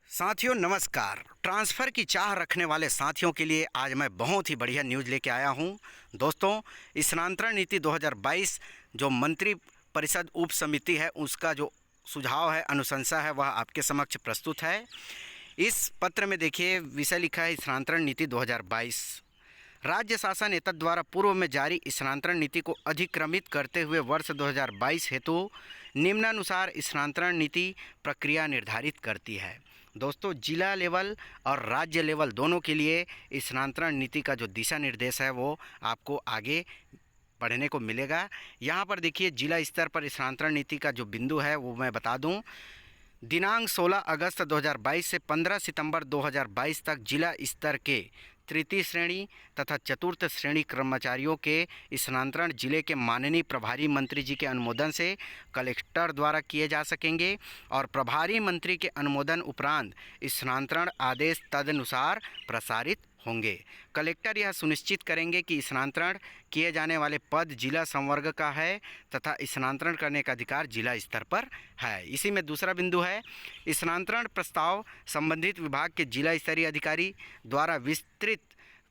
साथियों नमस्कार। ट्रांसफ़र की चाह रखने वाले साथियों के लिए आज मैं बहुत ही बढ़िया न्यूज़ लेके आया हूं। दोस्तों, स्थानांतरण नीति 2022 जो मंत्री परिषद उप समिति है उसका जो सुझाव है, अनुशंसा है, वह आपके समक्ष प्रस्तुत है। इस पत्र में देखिए विषय लिखा है स्थानांतरण नीति 2022। राज्य शासन एतद द्वारा पूर्व में जारी स्थानांतरण नीति को अधिक्रमित करते हुए वर्ष 2022 हेतु निम्नानुसार स्थानांतरण नीति प्रक्रिया निर्धारित करती है। दोस्तों, जिला लेवल और राज्य लेवल दोनों के लिए स्थानांतरण नीति का जो दिशा निर्देश है वो आपको आगे पढ़ने को मिलेगा। यहाँ पर देखिए जिला स्तर पर स्थानांतरण नीति का जो बिंदु है वो मैं बता दूँ। दिनांक 16 अगस्त 2022 से 15 सितंबर 2022 तक जिला स्तर के तृतीय श्रेणी तथा चतुर्थ श्रेणी कर्मचारियों के स्थानांतरण जिले के माननीय प्रभारी मंत्री जी के अनुमोदन से कलेक्टर द्वारा किए जा सकेंगे और प्रभारी मंत्री के अनुमोदन उपरांत स्थानांतरण आदेश तदनुसार प्रसारित होंगे। कलेक्टर यह सुनिश्चित करेंगे कि स्थानांतरण किए जाने वाले पद जिला संवर्ग का है तथा स्थानांतरण करने का अधिकार जिला स्तर पर है। इसी में दूसरा बिंदु है, स्थानांतरण प्रस्ताव संबंधित विभाग के जिला स्तरीय अधिकारी द्वारा विस्तृत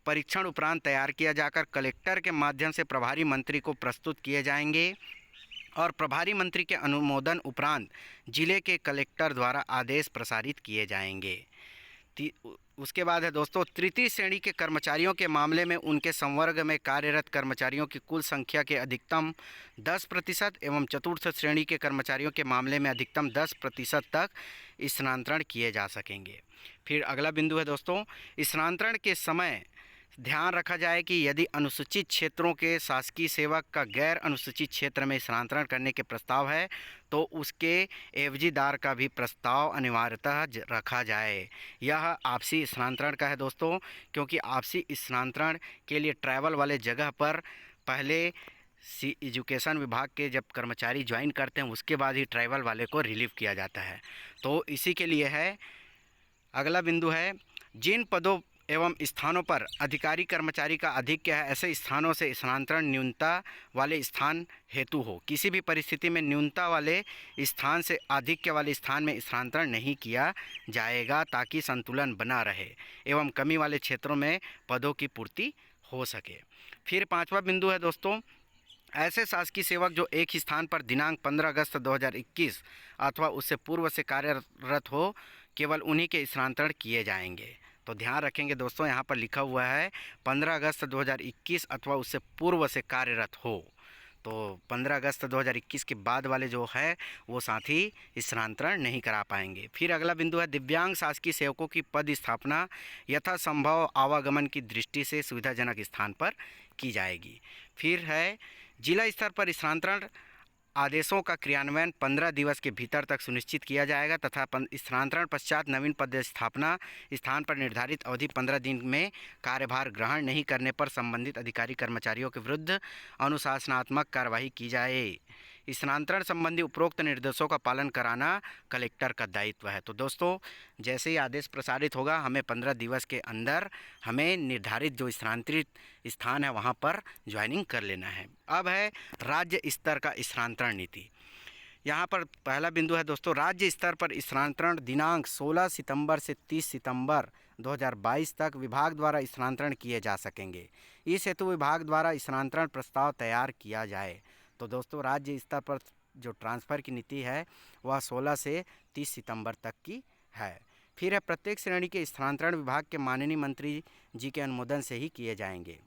परीक्षण उपरांत तैयार किया जाकर कलेक्टर के माध्यम से प्रभारी मंत्री को प्रस्तुत किए जाएंगे और प्रभारी मंत्री के अनुमोदन उपरांत जिले के कलेक्टर द्वारा आदेश प्रसारित किए जाएंगे। उसके बाद है दोस्तों, तृतीय श्रेणी के कर्मचारियों के मामले में उनके संवर्ग में कार्यरत कर्मचारियों की कुल संख्या के अधिकतम 10% एवं चतुर्थ श्रेणी के कर्मचारियों के मामले में अधिकतम 10% तक स्थानांतरण किए जा सकेंगे। फिर अगला बिंदु है दोस्तों, स्थानांतरण के समय ध्यान रखा जाए कि यदि अनुसूचित क्षेत्रों के शासकीय सेवक का गैर अनुसूचित क्षेत्र में स्थानांतरण करने के प्रस्ताव है तो उसके एवजीदार का भी प्रस्ताव अनिवार्यतः रखा जाए। यह आपसी स्थानांतरण का है दोस्तों, क्योंकि आपसी स्थानांतरण के लिए ट्रैवल वाले जगह पर पहले एजुकेशन विभाग के जब कर्मचारी ज्वाइन करते हैं उसके बाद ही ट्रैवल वाले को रिलीव किया जाता है। तो इसी के लिए है। अगला बिंदु है, जिन पदों एवं स्थानों पर अधिकारी कर्मचारी का आधिक्य है ऐसे स्थानों से स्थानांतरण न्यूनता वाले स्थान हेतु हो। किसी भी परिस्थिति में न्यूनता वाले स्थान से आधिक्य वाले स्थान में स्थानांतरण नहीं किया जाएगा ताकि संतुलन बना रहे एवं कमी वाले क्षेत्रों में पदों की पूर्ति हो सके। फिर पांचवा बिंदु है दोस्तों, ऐसे शासकीय सेवक जो एक ही स्थान पर दिनांक 15 अगस्त 2021 अथवा उससे पूर्व से कार्यरत हो केवल उन्हीं के स्थानांतरण किए जाएंगे। तो ध्यान रखेंगे दोस्तों, यहाँ पर लिखा हुआ है 15 अगस्त 2021 अथवा उससे पूर्व से कार्यरत हो। तो 15 अगस्त 2021 के बाद वाले जो है वो साथी स्थानांतरण नहीं करा पाएंगे। फिर अगला बिंदु है, दिव्यांग शासकीय सेवकों की पद स्थापना यथासंभव आवागमन की दृष्टि से सुविधाजनक स्थान पर की जाएगी। फिर है, जिला स्तर पर स्थानांतरण आदेशों का क्रियान्वयन 15 दिवस के भीतर तक सुनिश्चित किया जाएगा तथा स्थानांतरण पश्चात नवीन पद स्थापना स्थान पर निर्धारित अवधि 15 दिन में कार्यभार ग्रहण नहीं करने पर संबंधित अधिकारी कर्मचारियों के विरुद्ध अनुशासनात्मक कार्रवाई की जाए। स्थानांतरण संबंधी उपरोक्त निर्देशों का पालन कराना कलेक्टर का दायित्व है। तो दोस्तों, जैसे ही आदेश प्रसारित होगा हमें 15 दिवस के अंदर हमें निर्धारित जो स्थानांतरित स्थान है वहाँ पर ज्वाइनिंग कर लेना है। अब है राज्य स्तर का स्थानांतरण नीति। यहाँ पर पहला बिंदु है दोस्तों, राज्य स्तर पर स्थानांतरण दिनांक 16 सितंबर से 30 सितंबर 2022 तक विभाग द्वारा स्थानांतरण किए जा सकेंगे। इस हेतु विभाग द्वारा स्थानांतरण प्रस्ताव तैयार किया जाए। तो दोस्तों, राज्य स्तर पर जो ट्रांसफ़र की नीति है वह 16 से 30 सितंबर तक की है। फिर है, प्रत्येक श्रेणी के स्थानांतरण विभाग के माननीय मंत्री जी के अनुमोदन से ही किए जाएंगे।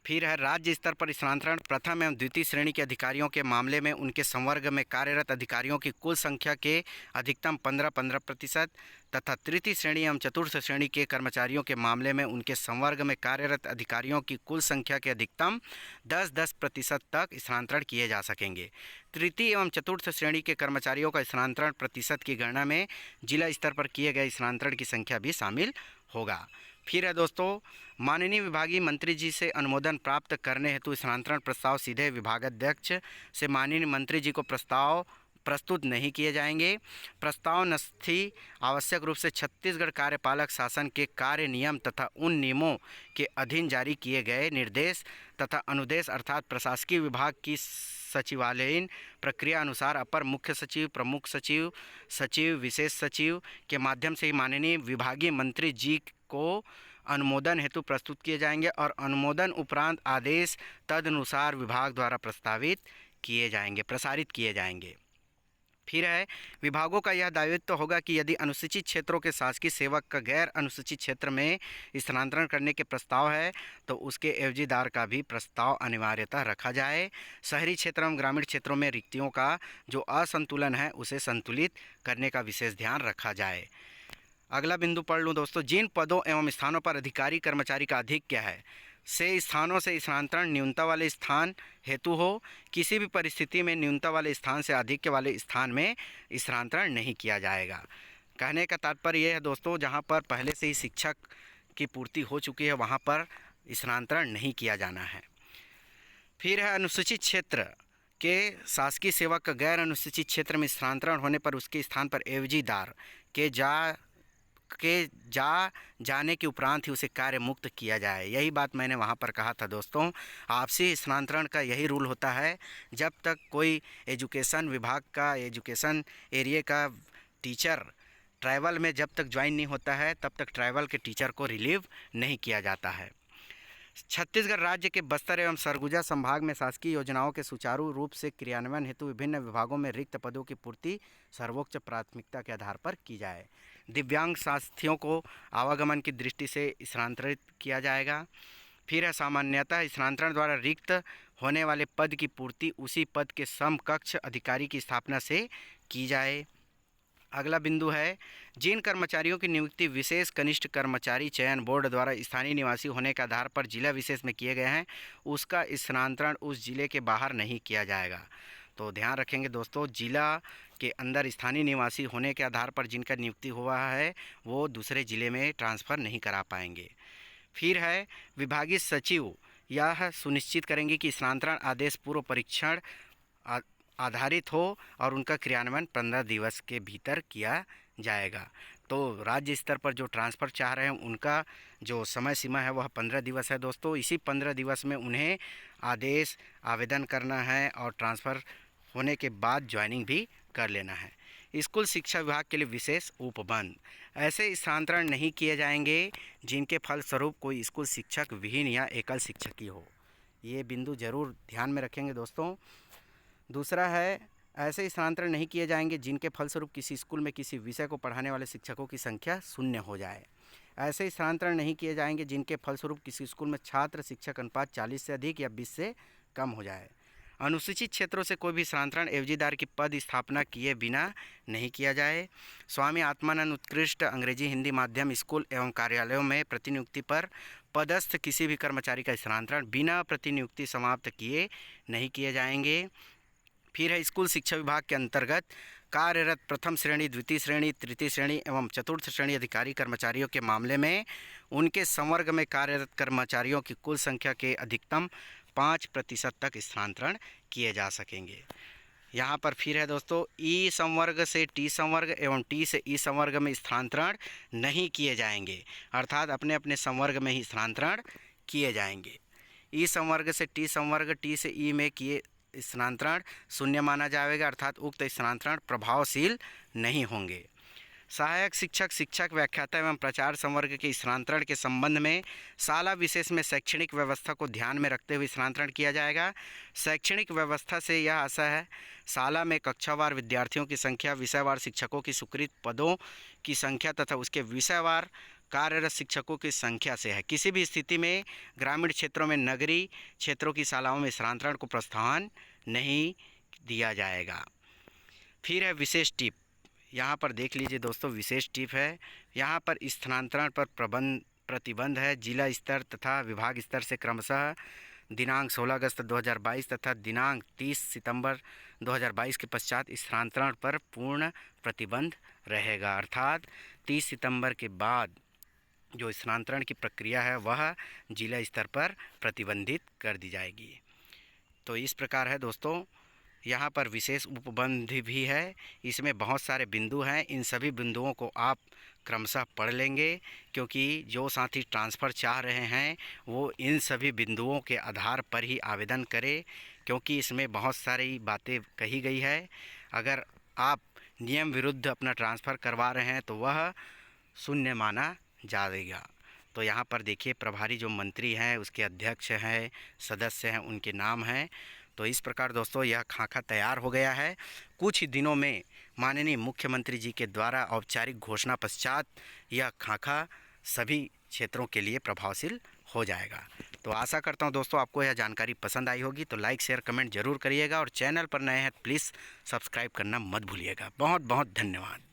फिर है, राज्य स्तर पर स्थानांतरण प्रथम एवं द्वितीय श्रेणी के अधिकारियों के मामले में उनके संवर्ग में कार्यरत अधिकारियों की कुल संख्या के अधिकतम 15% तथा तृतीय श्रेणी एवं चतुर्थ श्रेणी के कर्मचारियों के मामले में उनके संवर्ग में कार्यरत अधिकारियों की कुल संख्या के अधिकतम 10% तक स्थानांतरण किए जा सकेंगे। तृतीय एवं चतुर्थ श्रेणी के कर्मचारियों का स्थानांतरण प्रतिशत की गणना में जिला स्तर पर किए गए स्थानांतरण की संख्या भी शामिल होगा। फिर है दोस्तों, माननीय विभागीय मंत्री जी से अनुमोदन प्राप्त करने हेतु स्थानांतरण प्रस्ताव सीधे विभागाध्यक्ष से माननीय मंत्री जी को प्रस्तुत नहीं किए जाएंगे। प्रस्ताव नस्थि आवश्यक रूप से छत्तीसगढ़ कार्यपालक शासन के कार्य नियम तथा उन नियमों के अधीन जारी किए गए निर्देश तथा अनुदेश अर्थात प्रशासकीय विभाग की सचिवालयीन प्रक्रिया अनुसार अपर मुख्य सचिव, प्रमुख सचिव, सचिव, विशेष सचिव के माध्यम से ही माननीय विभागीय मंत्री जी को अनुमोदन हेतु प्रस्तुत किए जाएंगे और अनुमोदन उपरांत आदेश तदनुसार विभाग द्वारा प्रसारित किए जाएंगे। फिर है, विभागों का यह दायित्व होगा कि यदि अनुसूचित क्षेत्रों के शासकीय सेवक का गैर अनुसूचित क्षेत्र में स्थानांतरण करने के प्रस्ताव है तो उसके एवजीदार का भी प्रस्ताव अनिवार्यतः रखा जाए। शहरी क्षेत्र एवं ग्रामीण क्षेत्रों में रिक्तियों का जो असंतुलन है उसे संतुलित करने का विशेष ध्यान रखा जाए। अगला बिंदु पढ़ लूँ दोस्तों, जिन पदों एवं स्थानों पर अधिकारी कर्मचारी का आधिक्य है से स्थानों से स्थानांतरण न्यूनता वाले स्थान हेतु हो, किसी भी परिस्थिति में न्यूनता वाले स्थान से आधिक्य वाले स्थान में स्थानांतरण नहीं किया जाएगा। कहने का तात्पर्य यह है दोस्तों, जहां पर पहले से ही शिक्षक की पूर्ति हो चुकी है वहां पर स्थानांतरण नहीं किया जाना है। फिर है, अनुसूचित क्षेत्र के शासकीय सेवक का गैर अनुसूचित क्षेत्र में स्थानांतरण होने पर उसके स्थान पर एवजीदार के जाने के उपरांत ही उसे कार्य मुक्त किया जाए। यही बात मैंने वहाँ पर कहा था दोस्तों, आपसी स्थानांतरण का यही रूल होता है। जब तक कोई एजुकेशन विभाग का, एजुकेशन एरिया का टीचर ट्राइबल में जब तक ज्वाइन नहीं होता है तब तक ट्राइबल के टीचर को रिलीव नहीं किया जाता है। छत्तीसगढ़ राज्य के बस्तर एवं सरगुजा संभाग में शासकीय योजनाओं के सुचारू रूप से क्रियान्वयन हेतु विभिन्न विभागों में रिक्त पदों की पूर्ति सर्वोच्च प्राथमिकता के आधार पर की जाए। दिव्यांग साथियों को आवागमन की दृष्टि से स्थानांतरित किया जाएगा। फिर है, सामान्यतः स्थानांतरण द्वारा रिक्त होने वाले पद की पूर्ति उसी पद के समकक्ष अधिकारी की स्थापना से की जाए। अगला बिंदु है, जिन कर्मचारियों की नियुक्ति विशेष कनिष्ठ कर्मचारी चयन बोर्ड द्वारा स्थानीय निवासी होने के आधार पर जिला विशेष में किए गए हैं उसका स्थानांतरण उस जिले के बाहर नहीं किया जाएगा। तो ध्यान रखेंगे दोस्तों, जिला के अंदर स्थानीय निवासी होने के आधार पर जिनका नियुक्ति हुआ है वो दूसरे ज़िले में ट्रांसफ़र नहीं करा पाएंगे। फिर है, विभागीय सचिव यह सुनिश्चित करेंगे कि स्थानांतरण आदेश पूर्व परीक्षण आधारित हो और उनका क्रियान्वयन 15 दिवस के भीतर किया जाएगा। तो राज्य स्तर पर जो ट्रांसफ़र चाह रहे हैं उनका जो समय सीमा है वह 15 दिवस है दोस्तों। इसी 15 दिवस में उन्हें आदेश आवेदन करना है और ट्रांसफ़र होने के बाद ज्वाइनिंग भी कर लेना है। स्कूल शिक्षा विभाग के लिए विशेष उपबंध, ऐसे स्थानांतरण नहीं किए जाएंगे जिनके फलस्वरूप कोई स्कूल शिक्षक विहीन या एकल शिक्षक हो। ये बिंदु जरूर ध्यान में रखेंगे दोस्तों। दूसरा है, ऐसे स्थानांतरण नहीं किए जाएंगे जिनके फलस्वरूप किसी स्कूल में किसी विषय को पढ़ाने वाले शिक्षकों की संख्या 0 हो जाए। ऐसे स्थानांतरण नहीं किए जाएंगे जिनके फलस्वरूप किसी स्कूल में छात्र शिक्षक अनुपात 40 से अधिक या 20 से कम हो जाए। अनुसूचित क्षेत्रों से कोई भी स्थानांतरण एवजीदार की पद स्थापना किए बिना नहीं किया जाए। स्वामी आत्मानंद उत्कृष्ट अंग्रेजी हिंदी माध्यम स्कूल एवं कार्यालयों में प्रतिनियुक्ति पर पदस्थ किसी भी कर्मचारी का स्थानांतरण बिना प्रतिनियुक्ति समाप्त किए नहीं किए जाएंगे। फिर है, स्कूल शिक्षा विभाग के अंतर्गत कार्यरत प्रथम श्रेणी, द्वितीय श्रेणी, तृतीय श्रेणी एवं चतुर्थ श्रेणी अधिकारी कर्मचारियों के मामले में उनके संवर्ग में कार्यरत कर्मचारियों की कुल संख्या के अधिकतम 5% तक स्थानांतरण किए जा सकेंगे। यहाँ पर फिर है दोस्तों, ई संवर्ग से टी संवर्ग एवं टी से ई संवर्ग में स्थानांतरण नहीं किए जाएंगे, अर्थात अपने अपने संवर्ग में ही स्थानांतरण किए जाएंगे। ई संवर्ग से टी संवर्ग, टी से ई में किए स्थानांतरण 0 माना जाएगा, अर्थात उक्त स्थानांतरण प्रभावशील नहीं होंगे। सहायक शिक्षक, शिक्षक, व्याख्याता एवं प्रचार संवर्ग के स्थानांतरण के संबंध में शाला विशेष में शैक्षणिक व्यवस्था को ध्यान में रखते हुए स्थानांतरण किया जाएगा। शैक्षणिक व्यवस्था से यह आशा है, शाला में कक्षावार विद्यार्थियों की संख्या, विषयवार शिक्षकों की स्वीकृत पदों की संख्या तथा उसके विषयवार कार्यरत शिक्षकों की संख्या से है। किसी भी स्थिति में ग्रामीण क्षेत्रों में नगरीय क्षेत्रों की शालाओं में स्थानांतरण को प्रोत्साहन नहीं दिया जाएगा। फिर है विशेष टिप, यहाँ पर देख लीजिए दोस्तों, विशेष टिप है। यहाँ पर स्थानांतरण पर प्रतिबंध है। जिला स्तर तथा विभाग स्तर से क्रमशः दिनांक 16 अगस्त 2022 तथा दिनांक 30 सितंबर 2022 के पश्चात स्थानांतरण पर पूर्ण प्रतिबंध रहेगा, अर्थात 30 सितंबर के बाद जो स्थानांतरण की प्रक्रिया है वह जिला स्तर पर प्रतिबंधित कर दी जाएगी। तो इस प्रकार है दोस्तों, यहाँ पर विशेष उपबंध भी है। इसमें बहुत सारे बिंदु हैं, इन सभी बिंदुओं को आप क्रमशः पढ़ लेंगे, क्योंकि जो साथी ट्रांसफ़र चाह रहे हैं वो इन सभी बिंदुओं के आधार पर ही आवेदन करें, क्योंकि इसमें बहुत सारी बातें कही गई है। अगर आप नियम विरुद्ध अपना ट्रांसफ़र करवा रहे हैं तो वह शून्य माना जाएगा। तो यहाँ पर देखिए प्रभारी जो मंत्री हैं, उसके अध्यक्ष हैं, सदस्य हैं, उनके नाम हैं। तो इस प्रकार दोस्तों यह खाका तैयार हो गया है। कुछ ही दिनों में माननीय मुख्यमंत्री जी के द्वारा औपचारिक घोषणा पश्चात यह खाका सभी क्षेत्रों के लिए प्रभावशील हो जाएगा। तो आशा करता हूँ दोस्तों आपको यह जानकारी पसंद आई होगी। तो लाइक शेयर कमेंट ज़रूर करिएगा और चैनल पर नए हैं प्लीज़ सब्सक्राइब करना मत भूलिएगा। बहुत बहुत धन्यवाद।